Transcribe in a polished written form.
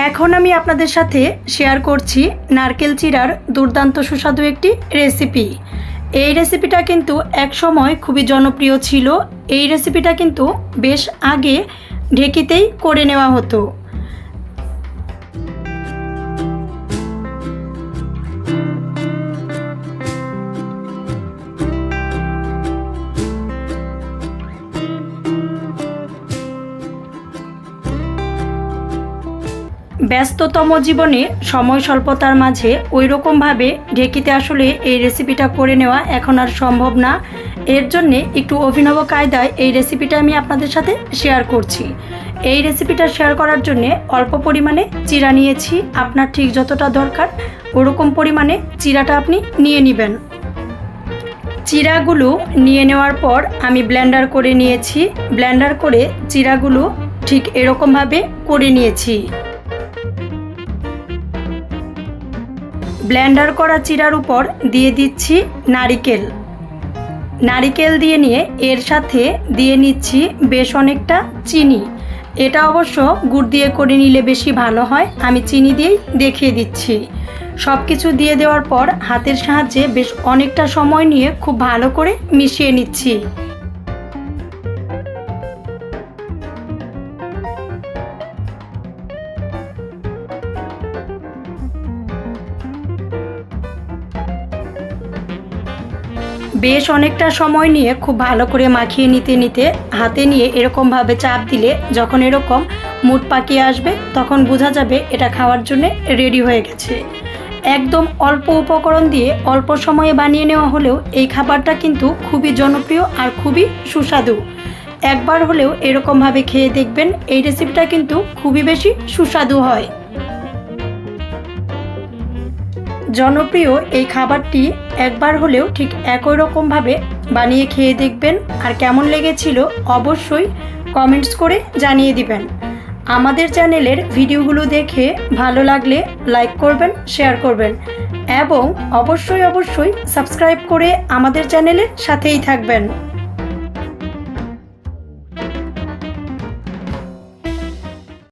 এখন আমি আপনাদের সাথে শেয়ার করছি নারকেল চিড়ার দুর্দান্ত সুস্বাদু একটি রেসিপি। এই রেসিপিটা কিন্তু একসময় খুবই জনপ্রিয় ছিল। এই রেসিপিটা কিন্তু বেশ আগে ঢেকিতেই করে নেওয়া হতো। ব্যস্ততম জীবনে সময় স্বল্পতার মাঝে ওই রকমভাবে ঢেকিতে আসলে এই রেসিপিটা করে নেওয়া এখন আর সম্ভব না। এর জন্যে একটু অভিনব কায়দায় এই রেসিপিটা আমি আপনাদের সাথে শেয়ার করছি। এই রেসিপিটা শেয়ার করার জন্যে অল্প পরিমাণে চিড়া নিয়েছি। আপনার ঠিক যতটা দরকার ওরকম পরিমাণে চিড়াটা আপনি নিয়ে নেবেন। চিড়াগুলো নিয়ে নেওয়ার পর আমি ব্লেন্ডার করে নিয়েছি। ব্লেন্ডার করে চিড়াগুলো ঠিক এরকমভাবে করে নিয়েছি। ব্লেন্ডার করা চিড়ার উপর দিয়ে দিচ্ছি নারিকেল। নারিকেল দিয়ে নিয়ে এর সাথে দিয়ে নিচ্ছি বেশ অনেকটা চিনি। এটা অবশ্য গুড় দিয়ে করে নিলে বেশি ভালো হয়, আমি চিনি দিয়েই দেখিয়ে দিচ্ছি। সব কিছু দিয়ে দেওয়ার পর হাতের সাহায্যে বেশ অনেকটা সময় নিয়ে খুব ভালো করে মিশিয়ে নিচ্ছি। বেশ অনেকটা সময় নিয়ে খুব ভালো করে মাখিয়ে নিতে হাতে নিয়ে এরকমভাবে চাপ দিলে যখন এরকম মুঠ পাকিয়ে আসবে তখন বোঝা যাবে এটা খাওয়ার জন্য রেডি হয়ে গেছে। একদম অল্প উপকরণ দিয়ে অল্প সময়ে বানিয়ে নেওয়া হলেও এই খাবারটা কিন্তু খুবই জনপ্রিয় আর খুবই সুস্বাদু। একবার হলেও এরকমভাবে খেয়ে দেখবেন, এই রেসিপিটা কিন্তু খুবই বেশি সুস্বাদু হয়। জনপ্রিয় এই খাবারটি একবার হলেও ঠিক একই রকমভাবে বানিয়ে খেয়ে দেখবেন, আর কেমন লেগেছিল অবশ্যই কমেন্টস করে জানিয়ে দিবেন। আমাদের চ্যানেলের ভিডিওগুলো দেখে ভালো লাগলে লাইক করবেন, শেয়ার করবেন এবং অবশ্যই সাবস্ক্রাইব করে আমাদের চ্যানেলের সাথেই থাকবেন।